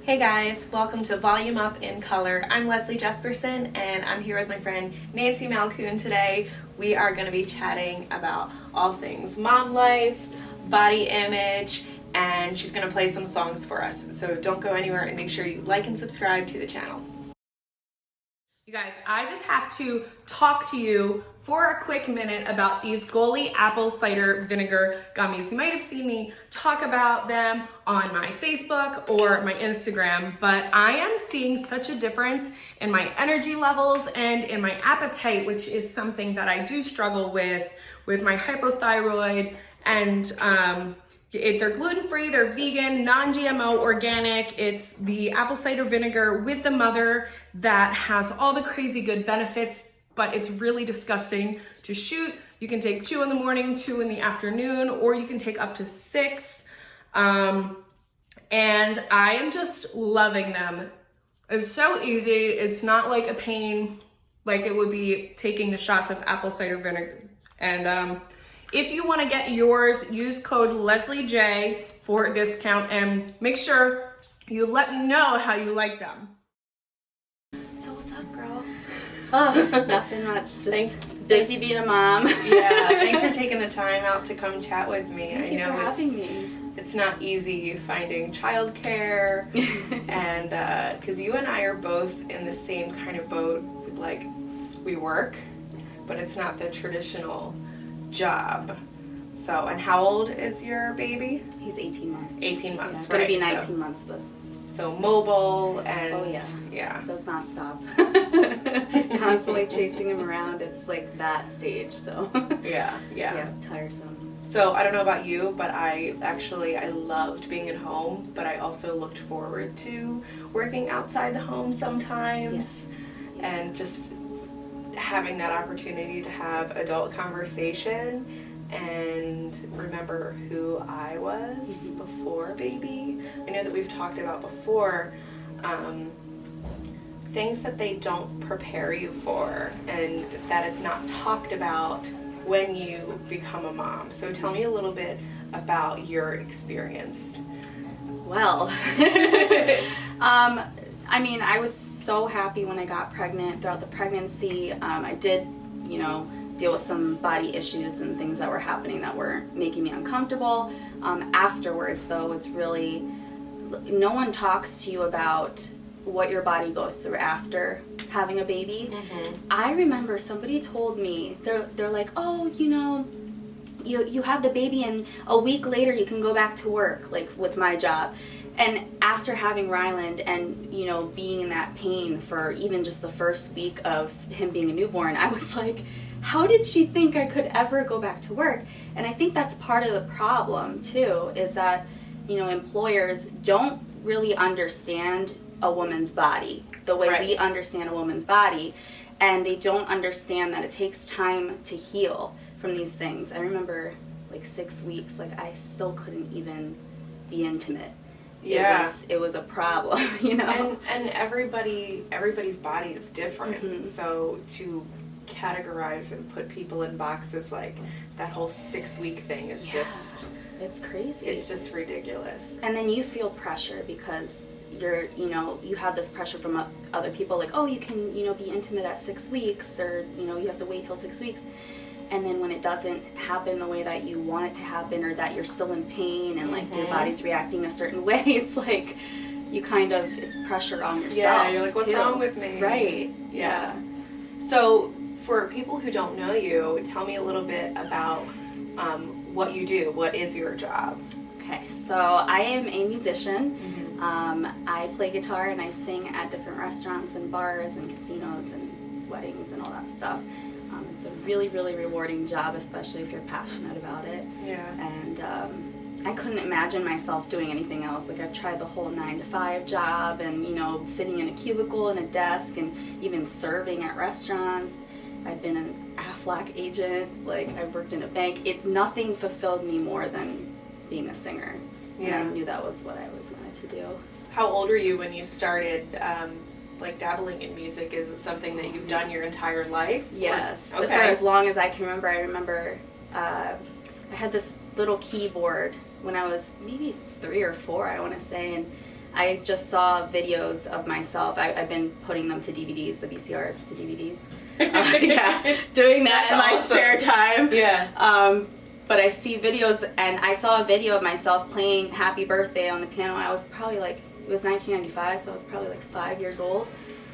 Hey guys, welcome to Volume Up in Color. I'm Leslie Jespersen and I'm here with my friend Nancy Malcun today. We are going to be chatting about all things mom life, body image, and she's going to play some songs for us. So don't go anywhere and make sure you like and subscribe to the channel. You guys, I just have to talk to you for a quick minute about these Goli apple cider vinegar gummies. You might have seen me talk about them on my Facebook or my Instagram, but I am seeing such a difference in my energy levels and in my appetite, which is something that I do struggle with my hypothyroid. And they're gluten-free, they're vegan, non-GMO, organic. It's the apple cider vinegar with the mother that has all the crazy good benefits, but it's really disgusting to shoot. You can take 2 in the morning, 2 in the afternoon, or you can take up to 6. And I am just loving them. It's so easy. It's not like a pain like it would be taking the shots of apple cider vinegar. And if you want to get yours, use code LeslieJ for a discount and make sure you let me know how you like them. So what's up, girl? Oh, nothing much. Just busy being a mom. Yeah, thanks for taking the time out to come chat with me. Thank you for having me. It's not easy finding childcare, and because you and I are both in the same kind of boat. Like, we work, but it's not the traditional job. So, and how old is your baby? He's 18 months. 18 months, yeah, right. Gonna be 19 months this. So mobile and... Oh yeah. Yeah. Does not stop. Constantly chasing him around. It's like that stage, so. Yeah, tiresome. So I don't know about you, but I loved being at home, but I also looked forward to working outside the home sometimes. Yes. And just having that opportunity to have adult conversation and remember who I was before baby. I know that we've talked about before things that they don't prepare you for, and that is not talked about when you become a mom. So tell me a little bit about your experience. Well, I mean, I was so happy when I got pregnant. Throughout the pregnancy, I did, deal with some body issues and things that were happening that were making me uncomfortable. Afterwards, though, it's really, no one talks to you about what your body goes through after having a baby. Mm-hmm. I remember somebody told me, they're like, oh, you have the baby and a week later you can go back to work, like with my job. And after having Ryland and, being in that pain for even just the first week of him being a newborn, I was like, how did she think I could ever go back to work? And I think that's part of the problem too, is that, employers don't really understand a woman's body the way we understand a woman's body. And they don't understand that it takes time to heal from these things. I remember like 6 weeks, like I still couldn't even be intimate. Yeah, it was a problem, And everybody's body is different. Mm-hmm. So to categorize and put people in boxes like that whole 6-week thing is just, it's crazy. It's just ridiculous. And then you feel pressure because you have this pressure from other people, like, oh, you can, be intimate at 6 weeks, or, you have to wait till 6 weeks. And then when it doesn't happen the way that you want it to happen, or that you're still in pain and like your body's reacting a certain way, it's like it's pressure on yourself. Yeah, you're like, what's wrong with me? Right. Yeah. So for people who don't know you, tell me a little bit about what you do. What is your job? Okay, so I am a musician. Mm-hmm. I play guitar and I sing at different restaurants and bars and casinos and weddings and all that stuff. It's a really, really rewarding job, especially if you're passionate about it. Yeah. And I couldn't imagine myself doing anything else. Like, I've tried the whole 9-to-5 job and, sitting in a cubicle and a desk and even serving at restaurants. I've been an Aflac agent. Like, I've worked in a bank. Nothing fulfilled me more than being a singer. Yeah. And I knew that was what I always wanted to do. How old were you when you started dabbling in music? Is it something that you've done your entire life? Yes. Okay. For as long as I can remember. I remember I had this little keyboard when I was maybe 3 or 4, I want to say, and I just saw videos of myself. I've been putting them to DVDs, the VCRs to DVDs. Yeah, doing that That's in my awesome. spare time. Yeah. But I see videos, and I saw a video of myself playing Happy Birthday on the piano. I was probably like, it was 1995, so I was probably like 5 years old.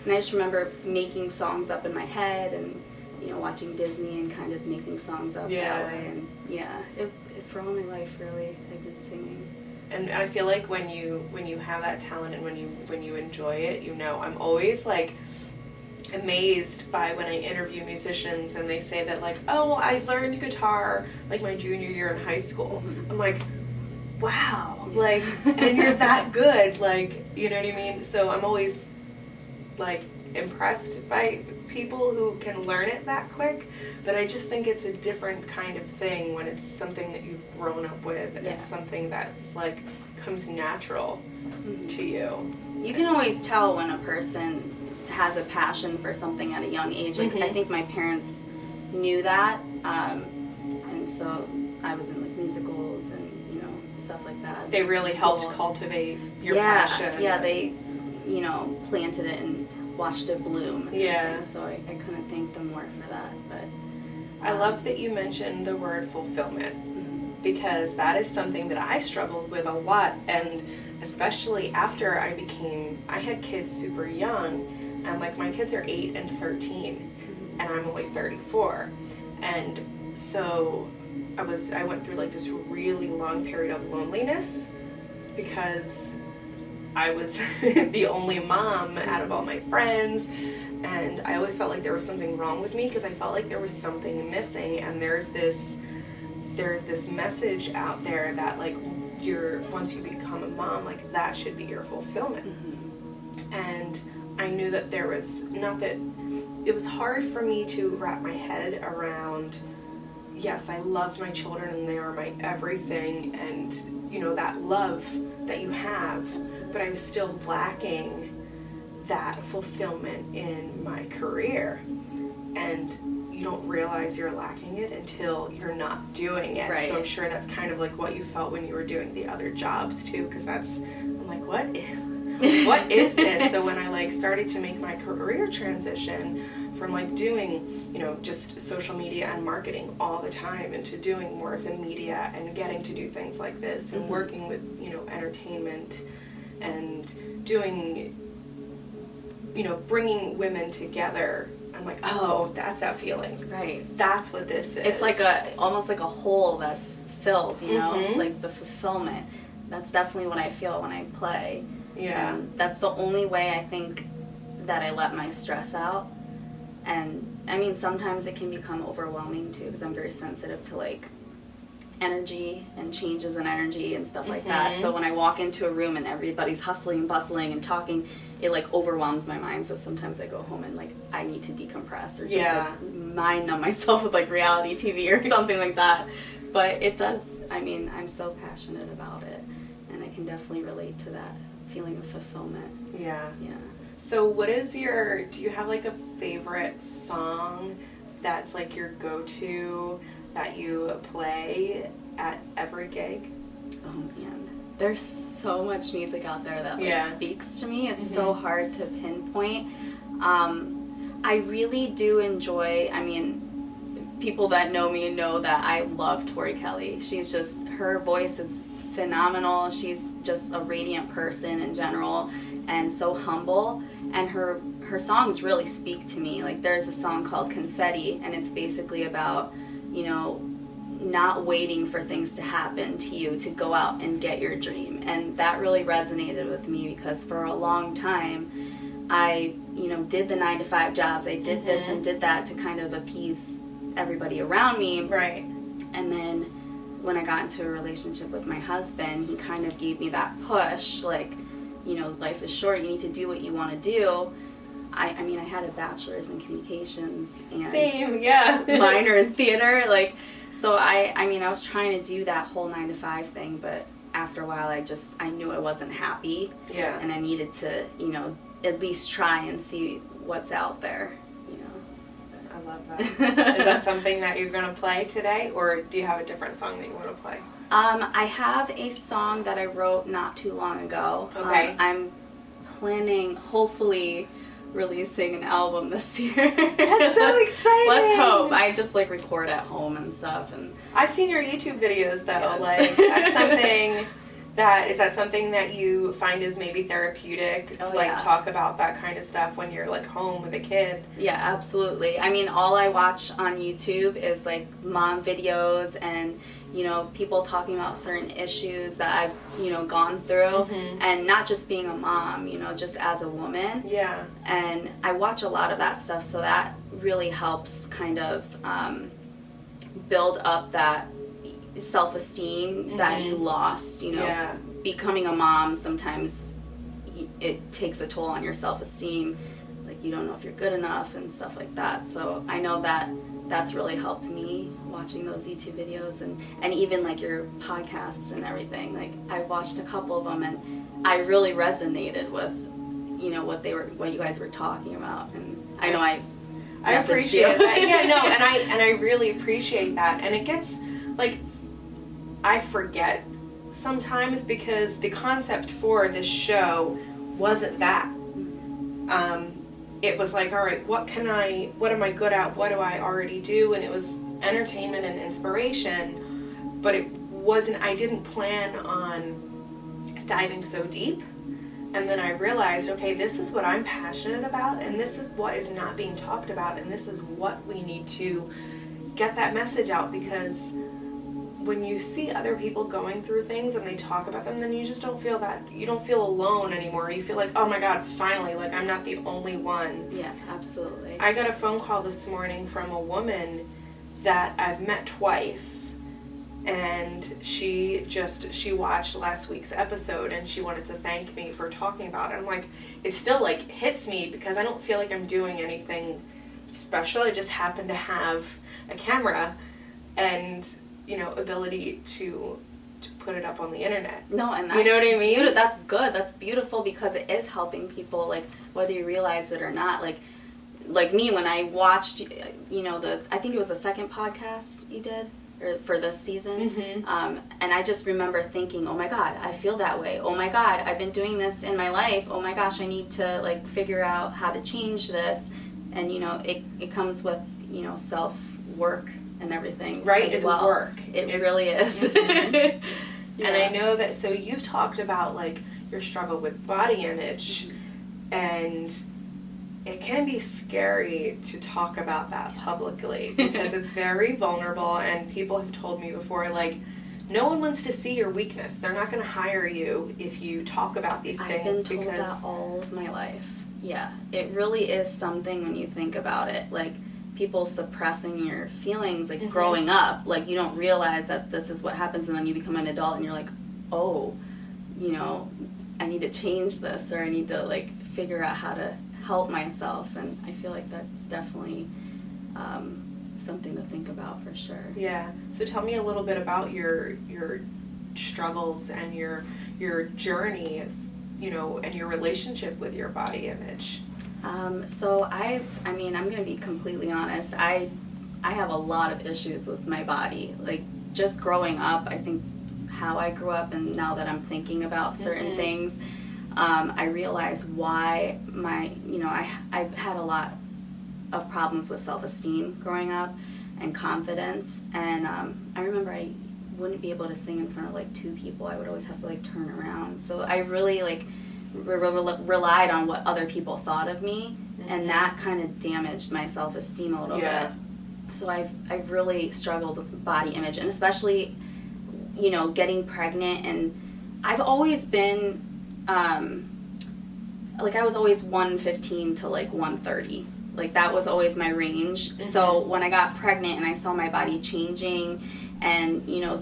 And I just remember making songs up in my head and, you know, watching Disney and kind of making songs up that way. And yeah, for all my life, really, I've been singing. And I feel like when you have that talent and when you enjoy it, you know, I'm always like amazed by when I interview musicians and they say that like, oh, well, I learned guitar like my junior year in high school. I'm like, wow, like, and you're that good, like, you know what I mean? So I'm always like impressed by people who can learn it that quick, but I just think it's a different kind of thing when it's something that you've grown up with and it's something that's like comes natural to you. You can always tell when a person has a passion for something at a young age. Like I think my parents knew that, and so I was in like musicals and, you know, stuff like that. They really helped cultivate your passion. Yeah, they, you know, planted it and watched it bloom. Yeah. So I couldn't thank them more for that. But I love that you mentioned the word fulfillment, because that is something that I struggled with a lot, and especially after I had kids super young, and like my kids are 8 and 13, and I'm only 34, and so I went through like this really long period of loneliness because I was the only mom out of all my friends, and I always felt like there was something wrong with me because I felt like there was something missing, and there's this message out there that like once you become a mom, like that should be your fulfillment. And I knew that there was it was hard for me to wrap my head around, yes, I love my children and they are my everything, and you know, that love that you have, but I was still lacking that fulfillment in my career. And you don't realize you're lacking it until you're not doing it. Right. So I'm sure that's kind of like what you felt when you were doing the other jobs too, because I'm like, what is this? So when I like started to make my career transition from like doing, you know, just social media and marketing all the time into doing more of the media and getting to do things like this and working with, you know, entertainment and doing, you know, bringing women together, I'm like, oh, that's that feeling. Right. That's what this is. It's like almost like a hole that's filled, you know, like the fulfillment. That's definitely what I feel when I play. Yeah. And that's the only way I think that I let my stress out. And I mean, sometimes it can become overwhelming too, because I'm very sensitive to like energy and changes in energy and stuff like that. So when I walk into a room and everybody's hustling and bustling and talking, it like overwhelms my mind. So sometimes I go home and like I need to decompress or just like mind numb myself with like reality TV or something like that. But it does, I mean, I'm so passionate about it, and I can definitely relate to that feeling of fulfillment. Yeah. Yeah. So do you have like a favorite song that's like your go-to that you play at every gig? Oh man, there's so much music out there that like speaks to me. It's so hard to pinpoint. I really do enjoy, I mean, people that know me know that I love Tori Kelly. Her voice is phenomenal. She's just a radiant person in general and so humble, and her songs really speak to me. Like there's a song called Confetti, and it's basically about, you know, not waiting for things to happen to you to go out and get your dream. And that really resonated with me because for a long time I, you know, did the 9-to-5 jobs. I did this and did that to kind of appease everybody around me. Right. And then when I got into a relationship with my husband, he kind of gave me that push, like, you know, life is short, you need to do what you want to do. I mean, I had a bachelor's in communications and minor in theater, like, so I mean, I was trying to do that whole 9-to-5 thing, but after a while I knew I wasn't happy. Yeah. And I needed to, you know, at least try and see what's out there, you know. I love that. Is that something that you're going to play today, or do you have a different song that you want to play? I have a song that I wrote not too long ago. Okay. I'm planning, hopefully, releasing an album this year. That's so exciting. Let's hope. I just like record at home and stuff. And I've seen your YouTube videos though. Yes. Like that's something is that something that you find is maybe therapeutic to like talk about that kind of stuff when you're like home with a kid? Yeah, absolutely. I mean, all I watch on YouTube is like mom videos and, you know, people talking about certain issues that I've, you know, gone through, and not just being a mom, you know, just as a woman. Yeah. And I watch a lot of that stuff, so that really helps kind of build up that self-esteem that you lost, you know. Yeah. Becoming a mom, sometimes it takes a toll on your self-esteem, like you don't know if you're good enough and stuff like that. So I know that that's really helped me watching those YouTube videos and even like your podcasts and everything. Like I watched a couple of them and I really resonated with, you know, what you guys were talking about, and I know I appreciate that. Yeah, no, and I really appreciate that. And it gets like I forget sometimes because the concept for this show wasn't that. It was like, all right, what am I good at? What do I already do? And it was entertainment and inspiration, but I didn't plan on diving so deep. And then I realized, okay, this is what I'm passionate about, and this is what is not being talked about, and this is what we need to get that message out, because when you see other people going through things and they talk about them, then you just don't feel alone anymore. You feel like, oh my God, finally, like I'm not the only one. Yeah, absolutely. I got a phone call this morning from a woman that I've met twice, and she watched last week's episode and she wanted to thank me for talking about it. I'm like, it still like hits me because I don't feel like I'm doing anything special. I just happen to have a camera and, you know, ability to put it up on the internet. No, and that's, you know what I mean? That's good. That's beautiful because it is helping people, like whether you realize it or not. Like me, when I watched, you know, I think it was the second podcast you did for this season, and I just remember thinking, oh my God, I feel that way. Oh my God, I've been doing this in my life. Oh my gosh, I need to like figure out how to change this. And you know, it comes with, you know, self work and everything. Right, it's well. work. It really is. Yeah. And I know that, so you've talked about like your struggle with body image, and it can be scary to talk about that publicly because it's very vulnerable, and people have told me before, like, no one wants to see your weakness. They're not going to hire you if you talk about these things. I've been told that all of my life. Yeah, it really is something when you think about it. Like, people suppressing your feelings, like growing up, like you don't realize that this is what happens, and then you become an adult and you're like, oh, you know, I need to change this, or I need to like figure out how to help myself. And I feel like that's definitely something to think about for sure. Yeah. So tell me a little bit about your struggles and your journey, you know, and your relationship with your body image. So I'm going to be completely honest. I have a lot of issues with my body. Like, just growing up, I think how I grew up, and now that I'm thinking about certain things, I realize why I've had a lot of problems with self-esteem growing up and confidence. And I remember I wouldn't be able to sing in front of like two people. I would always have to like turn around. So I really like relied on what other people thought of me, and that kind of damaged my self-esteem a little bit. So I've really struggled with body image, and especially, you know, getting pregnant. And I've always been like, I was always 115 to like 130. Like, that was always my range. So when I got pregnant and I saw my body changing, and, you know,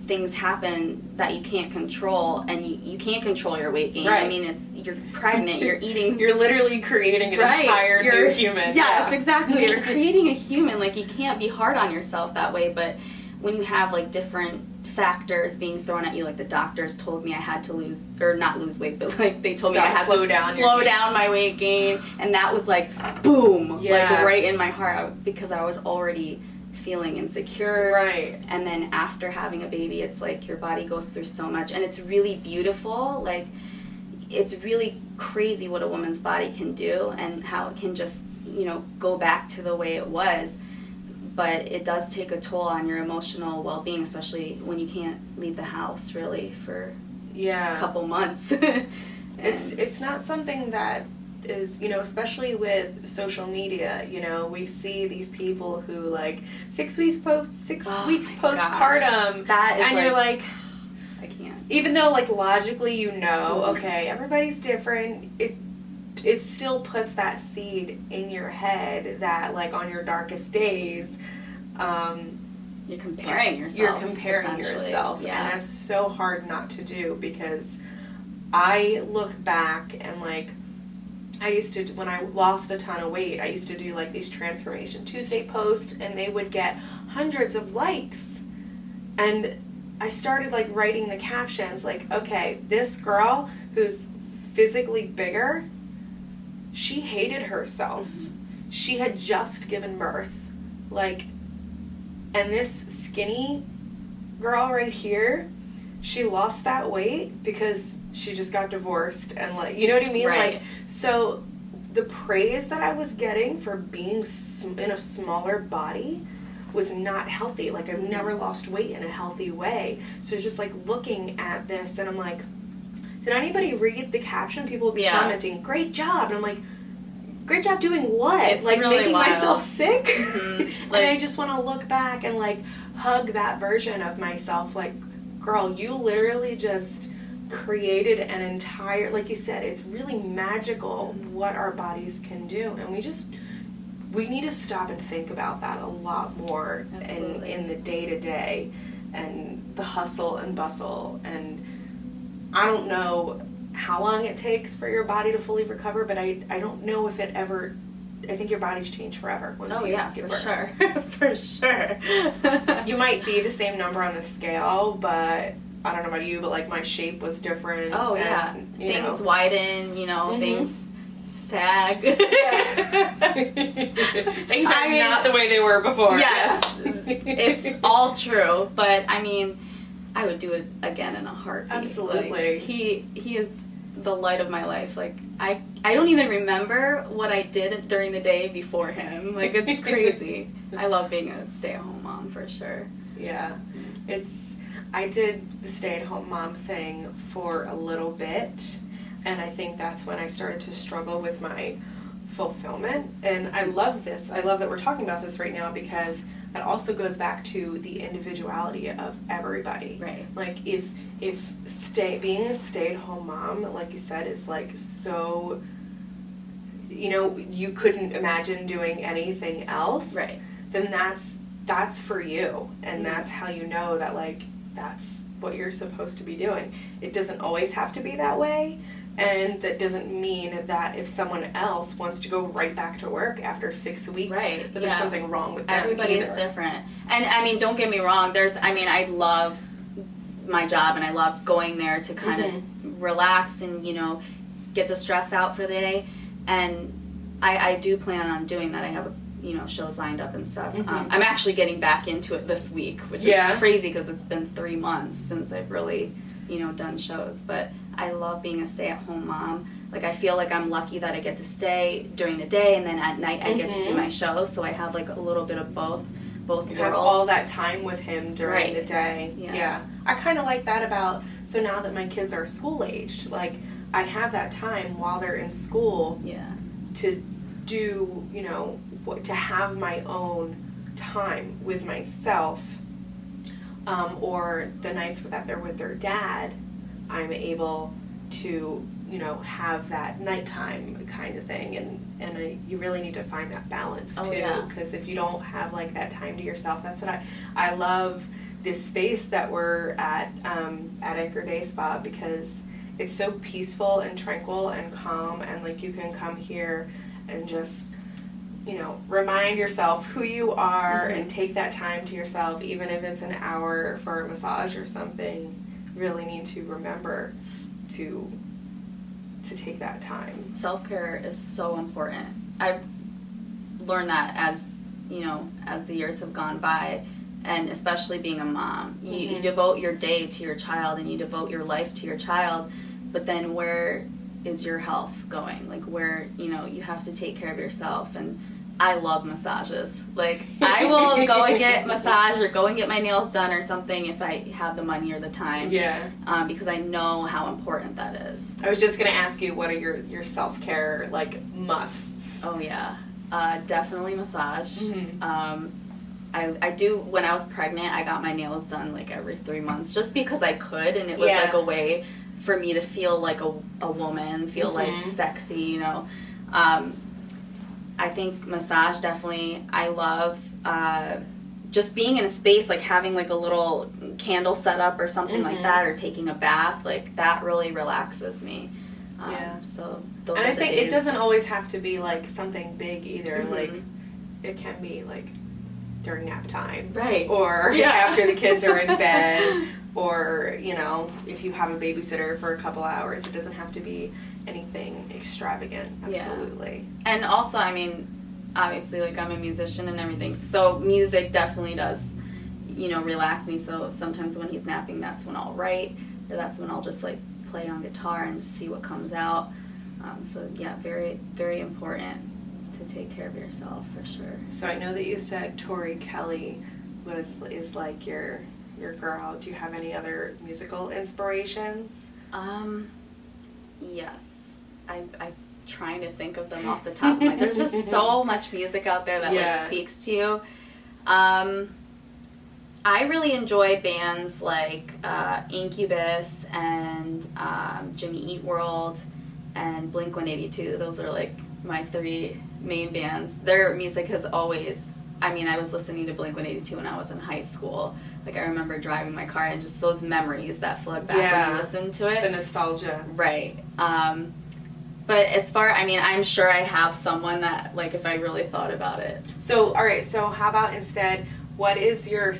things happen that you can't control, and you can't control your weight gain. Right. I mean, you're pregnant, you're eating. You're literally creating an entire new human. Yes, exactly. You're creating a human. Like, you can't be hard on yourself that way. But when you have like different factors being thrown at you, like the doctors told me I had to not lose weight, but like they told me I had to slow down my weight gain, and that was like boom, like right in my heart, because I was already feeling insecure. Right. And then after having a baby, it's like your body goes through so much, and it's really beautiful. Like, it's really crazy what a woman's body can do and how it can just, go back to the way it was. But it does take a toll on your emotional well-being, especially when you can't leave the house really for a couple months. It's not something that is, especially with social media, we see these people who like 6 weeks postpartum. That is, and you're like, I can't. Even though like logically okay, everybody's different, it still puts that seed in your head that like on your darkest days, you're comparing yourself. Yeah. And that's so hard not to do, because I look back and like I used to, when I lost a ton of weight, I used to do like these Transformation Tuesday posts, and they would get hundreds of likes. And I started like writing the captions like, okay, this girl who's physically bigger, she hated herself. Mm-hmm. She had just given birth. Like, and this skinny girl right here, she lost that weight because she just got divorced, and like, you know what I mean? Right. Like, so the praise that I was getting for being in a smaller body was not healthy. Like, I've never lost weight in a healthy way. So it's just like looking at this, and I'm like, did anybody read the caption? People would be commenting, great job. And I'm like, great job doing what? It's like really making wild. myself sick? Mm-hmm. And I just want to look back and like hug that version of myself. Like, girl, you literally just created an entire, like you said, it's really magical what our bodies can do. And we need to stop and think about that a lot more in the day-to-day and the hustle and bustle. And I don't know how long it takes for your body to fully recover, but I don't know if it ever, I think your body's changed forever once you give birth. Sure. For sure. You might be the same number on the scale, but I don't know about you, but like my shape was different. Oh, yeah. And, things widen, things sag. Things are not the way they were before. Yes. It's all true. But I mean, I would do it again in a heartbeat. Absolutely. Like, he is the light of my life. Like, I don't even remember what I did during the day before him. Like, it's crazy. I love being a stay-at-home mom for sure. Yeah. I did the stay-at-home mom thing for a little bit, and I think that's when I started to struggle with my fulfillment. And I love this. I love that we're talking about this right now, because it also goes back to the individuality of everybody. Right. Like, if being a stay-at-home mom, like you said, is like so, you couldn't imagine doing anything else. Right. Then that's for you, and that's how you know that like that's what you're supposed to be doing. It doesn't always have to be that way, and that doesn't mean that if someone else wants to go right back to work after 6 weeks, that there's something wrong with them. Everybody is different. And I mean, don't get me wrong, I love my job, and I love going there to kind of relax and, get the stress out for the day. And I do plan on doing that. I have shows lined up and stuff. I'm actually getting back into it this week, which is crazy because it's been 3 months since I've really, done shows. But I love being a stay-at-home mom. Like, I feel like I'm lucky that I get to stay during the day, and then at night I get to do my shows, so I have like a little bit of both worlds. You have all that time with him during the day. Yeah. I kind of like that so now that my kids are school-aged, like, I have that time while they're in school to do, to have my own time with myself, or the nights that they're with their dad, I'm able to, have that nighttime kind of thing, and you really need to find that balance too, because if you don't have like that time to yourself, that's what I love this space that we're at Anchor Day Spa, because it's so peaceful and tranquil and calm, and like you can come here and just remind yourself who you are and take that time to yourself, even if it's an hour for a massage or something. Really need to remember to take that time. Self-care is so important. I've learned that as you know, as the years have gone by, and especially being a mom, you devote your day to your child and you devote your life to your child, but then where is your health going? Like, where, you know, you have to take care of yourself. And I love massages. Like, I will go and get massage or go and get my nails done or something if I have the money or the time. Yeah. Because I know how important that is. I was just going to ask you, what are your self-care, like, musts? Oh, yeah. Definitely massage. Mm-hmm. I do, when I was pregnant, I got my nails done, like, every 3 months just because I could, and it was, like, a way for me to feel like a woman, feel, like, sexy, you know. I think massage, definitely. I love just being in a space, like having like a little candle set up or something like that, or taking a bath, like that really relaxes me. So those and are I the think days. it doesn't always have to be like something big either. Like, it can be like during nap time. Right. Or after the kids are in bed, or, you know, if you have a babysitter for a couple hours. It doesn't have to be anything extravagant. Absolutely. And also, I mean, obviously, like, I'm a musician and everything, so music definitely does, you know, relax me. So sometimes when he's napping, that's when I'll write, or that's when I'll just, like, play on guitar and just see what comes out. So yeah, very, very important to take care of yourself, for sure. So I know that you said Tori Kelly is like your girl. Do you have any other musical inspirations? Yes. I'm trying to think of them off the top of my head. There's just so much music out there that like speaks to you. I really enjoy bands like Incubus and Jimmy Eat World and Blink-182. Those are like my 3 main bands. Their music has always, I mean, I was listening to Blink-182 when I was in high school. Like, I remember driving my car and just those memories that flood back when you listen to it. The nostalgia. Right. But as far, I mean, I'm sure I have someone that, like, if I really thought about it. So, all right, so how about instead, what is your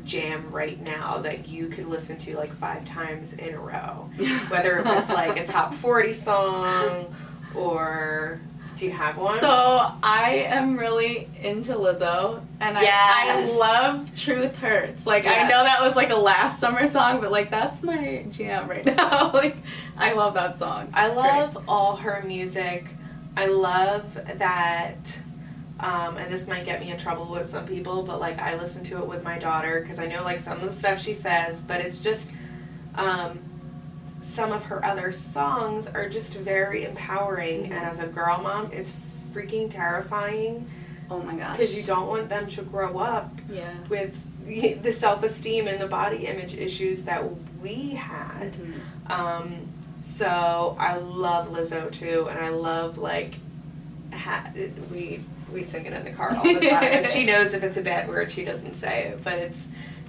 jam right now that you could listen to, like, 5 times in a row? Whether it's, like, a top 40 song, or do you have one? So, I am really into Lizzo, and I love Truth Hurts. Like, I know that was, like, a last summer song, but, like, that's my jam right now. Like, I love that song. I love all her music. I love that, and this might get me in trouble with some people, but, like, I listen to it with my daughter, because I know, like, some of the stuff she says, but it's just, some of her other songs are just very empowering, and as a girl mom, it's freaking terrifying. Oh my gosh. Because you don't want them to grow up with the self-esteem and the body image issues that we had. So I love Lizzo too, and I love, like, we sing it in the car all the time. She knows if it's a bad word, she doesn't say it, but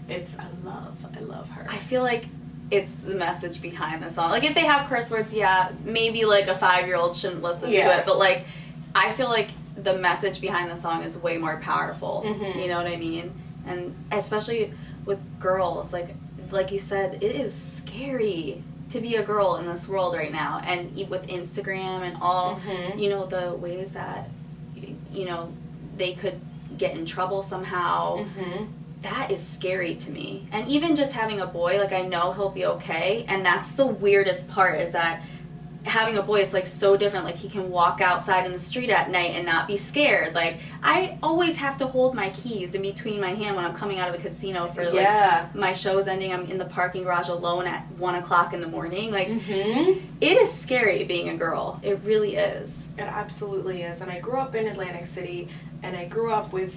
it's I love her. I feel like it's the message behind the song. Like, if they have curse words, maybe, like, a 5-year-old shouldn't listen to it, but, like, I feel like the message behind the song is way more powerful. You know what I mean? And especially with girls, like you said, it is scary to be a girl in this world right now, and with Instagram and all, you know, the ways that, you know, they could get in trouble somehow. That is scary to me. And even just having a boy, like, I know he'll be okay, and that's the weirdest part, is that having a boy, it's, like, so different. Like, he can walk outside in the street at night and not be scared. Like, I always have to hold my keys in between my hand when I'm coming out of the casino for, like, my show's ending. I'm in the parking garage alone at 1 o'clock in the morning. Like, it is scary being a girl. It really is. It absolutely is. And I grew up in Atlantic City, and I grew up with,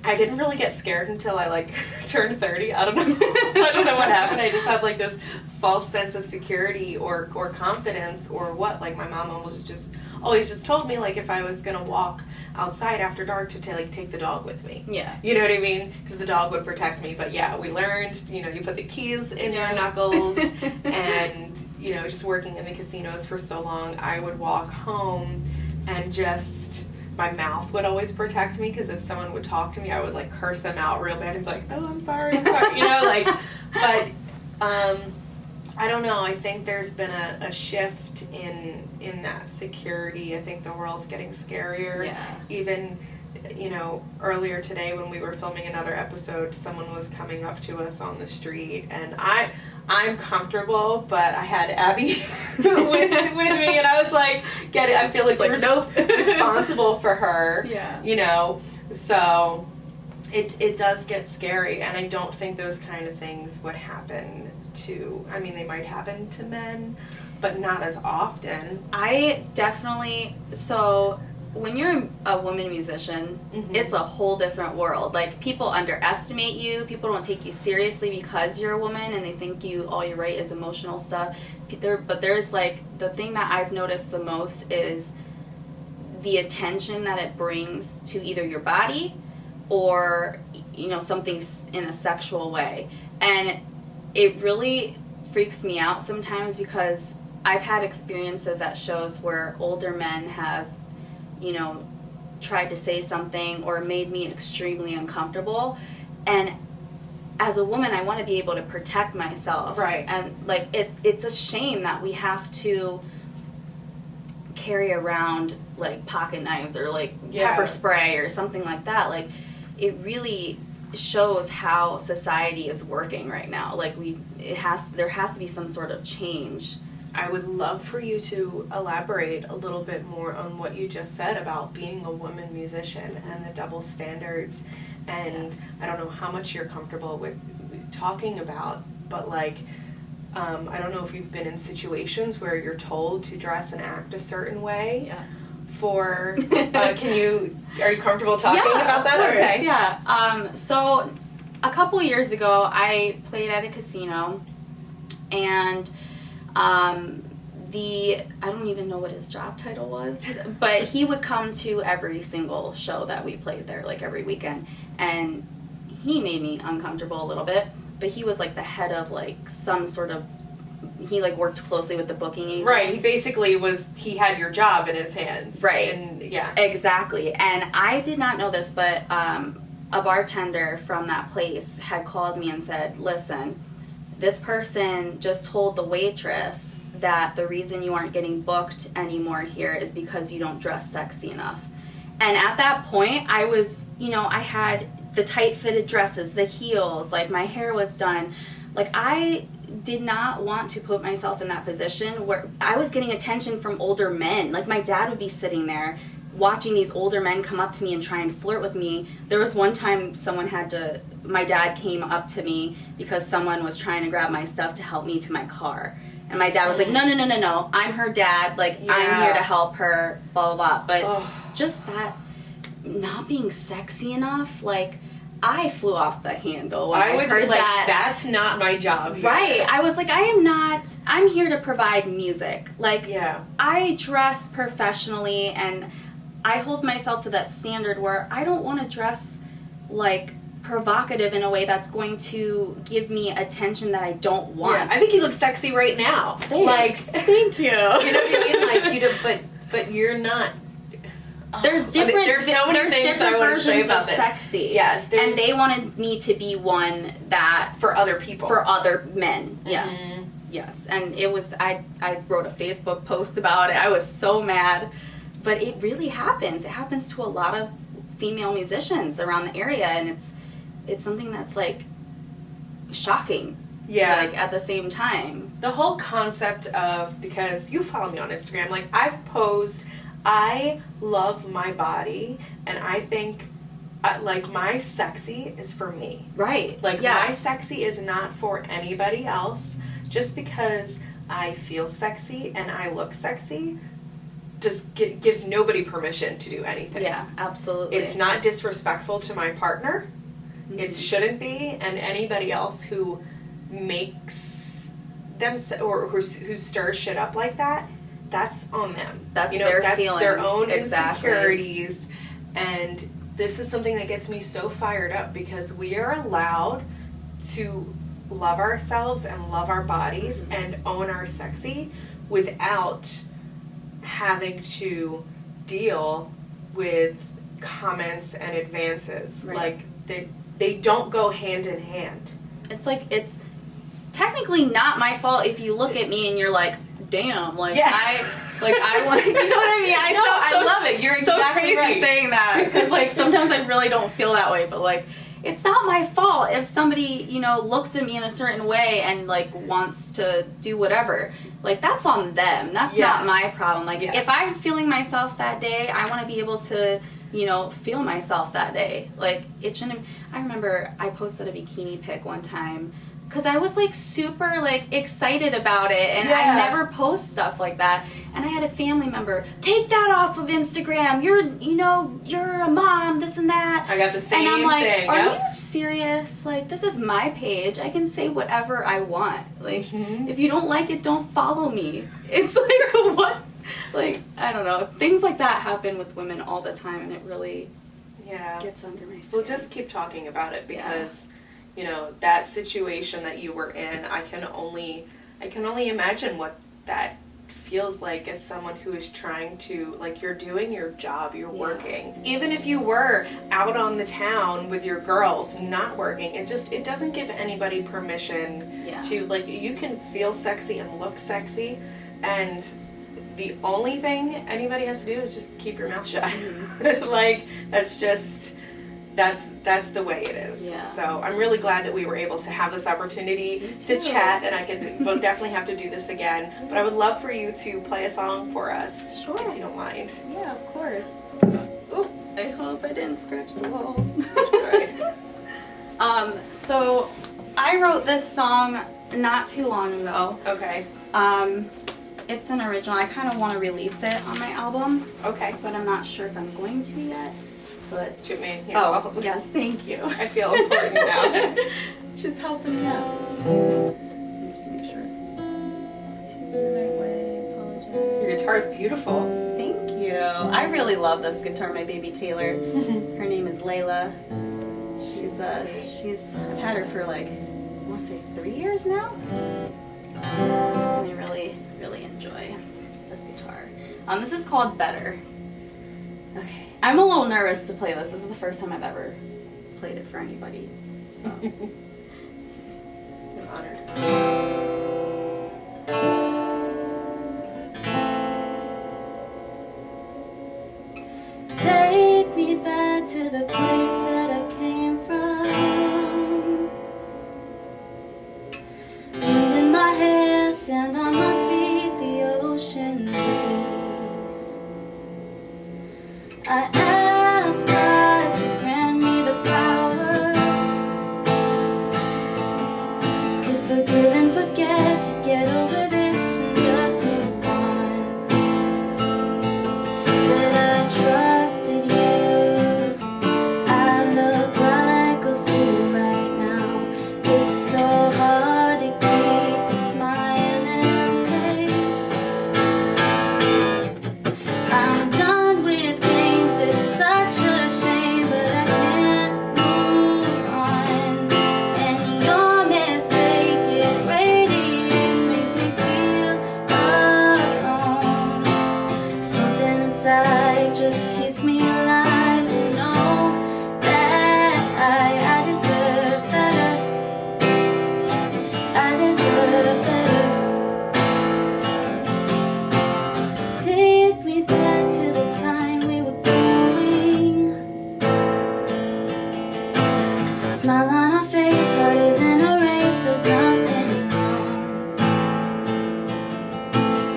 I didn't really get scared until I, like, turned 30. I don't know. I don't know what happened. I just had, like, this false sense of security or confidence or what. Like, my mom always just told me, like, if I was going to walk outside after dark to take the dog with me. Yeah. You know what I mean? Because the dog would protect me. But, yeah, we learned, you know, you put the keys in your knuckles. And, you know, just working in the casinos for so long, I would walk home and just... my mouth would always protect me, because if someone would talk to me, I would, like, curse them out real bad and be like, oh, I'm sorry, you know, like, but, I don't know, I think there's been a shift in that security. I think the world's getting scarier. Even you know, earlier today when we were filming another episode, someone was coming up to us on the street, and I'm comfortable, but I had Abby with me, and I was like, get it? I feel like nope. responsible for her. Yeah. You know, so it does get scary, and I don't think those kind of things would happen to, I mean, they might happen to men, but not as often. I definitely, so when you're a woman musician, it's a whole different world. Like, people underestimate you, people don't take you seriously because you're a woman, and they think all you write is emotional stuff. But there's, like, the thing that I've noticed the most is the attention that it brings to either your body or, you know, something in a sexual way. And it really freaks me out sometimes, because I've had experiences at shows where older men have, you know, tried to say something or made me extremely uncomfortable. And as a woman, I want to be able to protect myself. Right. And, like, it's a shame that we have to carry around, like, pocket knives or, like, pepper spray or something like that. Like, it really shows how society is working right now. Like, there has to be some sort of change. I would love for you to elaborate a little bit more on what you just said about being a woman musician and the double standards, and I don't know how much you're comfortable with talking about, but, like, I don't know if you've been in situations where you're told to dress and act a certain way. Yeah. For are you comfortable talking about that? Of course, Okay. Yeah. So a couple years ago, I played at a casino, and I don't even know what his job title was, but he would come to every single show that we played there, like, every weekend, and he made me uncomfortable a little bit. But he was, like, the head of, like, some sort of, he, like, worked closely with the booking agent. Right, he basically he had your job in his hands. Right. And, yeah. Exactly. And I did not know this, but a bartender from that place had called me and said, listen, this person just told the waitress that the reason you aren't getting booked anymore here is because you don't dress sexy enough. And at that point, I was, you know, I had the tight-fitted dresses, the heels, like, my hair was done. Like, I did not want to put myself in that position where I was getting attention from older men. Like, my dad would be sitting there watching these older men come up to me and try and flirt with me. There was one time my dad came up to me because someone was trying to grab my stuff to help me to my car. And my dad was like, no, I'm her dad. Like, I'm here to help her, blah, blah, blah. But just that not being sexy enough, like, I flew off the handle when I heard that. That's not my job here. Right. I was like, I'm here to provide music. Like, I dress professionally, and I hold myself to that standard where I don't want to dress, like, provocative in a way that's going to give me attention that I don't want. Yeah. I think you look sexy right now. Thanks. Like, thank you. You know what I mean? Like, you know, but you're not. There's so many things different I want to say versions about of this. sexy. Yes, and they wanted me to be one that for other people, for other men. Yes, yes. And it was I wrote a Facebook post about it. I was so mad, but it really happens. It happens to a lot of female musicians around the area, and it's something that's, like, shocking. Yeah. Like, at the same time, the whole concept of, because you follow me on Instagram, like, I've posed. I love my body, and I think, like, my sexy is for me. Right. Like, my sexy is not for anybody else. Just because I feel sexy and I look sexy just gives nobody permission to do anything. Yeah, absolutely. It's not disrespectful to my partner. Mm-hmm. It shouldn't be, and anybody else who makes them, or who stirs shit up like that, that's on them. That's their feelings. That's their own insecurities. And this is something that gets me so fired up, because we are allowed to love ourselves and love our bodies and own our sexy without having to deal with comments and advances. Right. Like, they don't go hand in hand. It's like, it's technically not my fault if you look at me and you're like, damn, like, Like I want, you know what I mean? I love it. You're exactly so crazy right. saying that, because like sometimes I really don't feel that way, but like it's not my fault if somebody, you know, looks at me in a certain way and like wants to do whatever. Like that's on them. That's not my problem. Like if I'm feeling myself that day, I want to be able to, you know, feel myself that day. Like it shouldn't. I remember I posted a bikini pic one time because I was like super like excited about it, and I never post stuff like that. And I had a family member, take that off of Instagram. You're a mom, this and that. I got the same thing. And I'm like, thing. are you serious? Like this is my page. I can say whatever I want. Like if you don't like it, don't follow me. It's like what? Like I don't know. Things like that happen with women all the time, and it really gets under my skin. We'll just keep talking about it because. You know, that situation that you were in, I can only imagine what that feels like as someone who is trying to, like, you're doing your job, you're working. Even if you were out on the town with your girls not working, it doesn't give anybody permission to, like, you can feel sexy and look sexy, and the only thing anybody has to do is just keep your mouth shut. Like, that's the way it is. Yeah. So I'm really glad that we were able to have this opportunity to chat, and we'll definitely have to do this again. But I would love for you to play a song for us, if you don't mind. Yeah, of course. Ooh, I hope I didn't scratch the wall. Right. So I wrote this song not too long ago. Okay. It's an original. I kind of want to release it on my album. Okay. But I'm not sure if I'm going to yet. But Shoot me. Here, yes, thank you. I feel important now. She's helping me out. Let me just make sure it's to the right way. Apologize. Your guitar's beautiful. Thank you. I really love this guitar. My baby Taylor. Her name is Layla. She's I've had her for like I want to say 3 years now. And I really, really enjoy this guitar. This is called Better. Okay. I'm a little nervous to play this. This is the first time I've ever played it for anybody. So I'm honored. Take me back to the place that I came from. Wind in my hair, sand on my feet, the ocean breeze. I ask God to grant me the power to forgive and forget, to get over this and just move on. That I trusted you. I look like a fool right now. It's so hard to keep a smile in face. I'm done with games, it's such a shame, but I can't move on. And your mistake, it radiates, makes me feel alone. Something inside just keeps me alive to know that I deserve better. I deserve better. Take me back to the time we were going. Smile on our face, heart isn't a race, there's nothing wrong.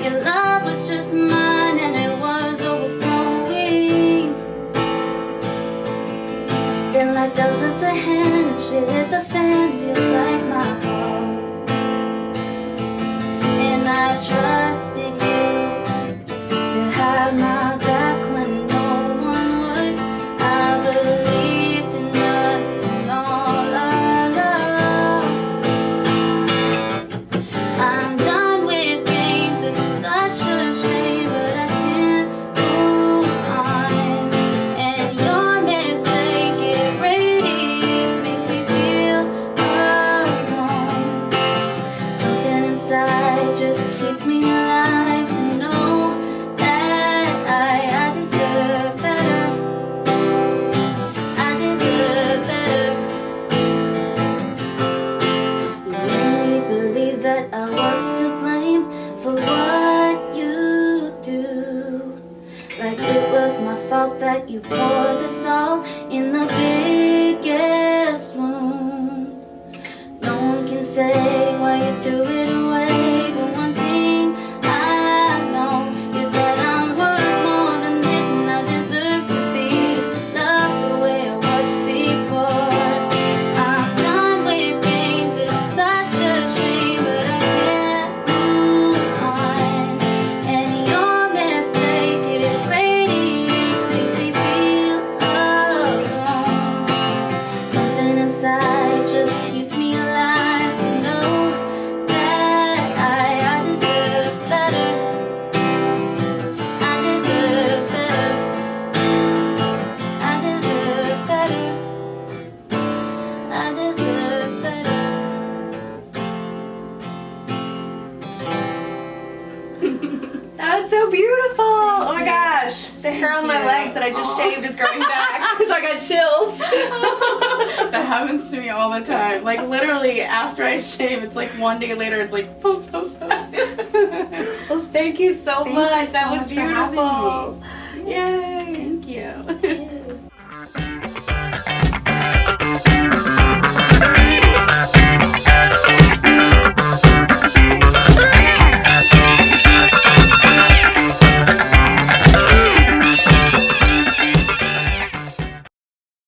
Your love was just mine and it was overflowing. Then life dealt us a hand and shit hit the fan, feels like my fault. And I trusted you to have my back when no one would. I believed in us and all our love. I'm done with games, it's such a shame, but I can't move on. And your mistake, it radiates, makes me feel alone. Something inside just keeps me alive. you pour the salt in the biggest wound. No one can say why you threw it away, but one thing I know is that I'm worth more than this, and I deserve to be loved the way I was before. I'm done with games, it's such a shame, but I can't move on. And your mistake, it radiates, makes me feel alone. Something inside just keeps me alive to know that I deserve better. I deserve better. I deserve better. I deserve better. That was so beautiful. Oh my gosh. The hair on my legs that I just shaved is growing back because I got chills. That happens to me all the time. Like literally after I shave, it's like one day later, it's like poof, poof, poof. Well, thank you so much. That was much for having beautiful. me. Yay. Thank you.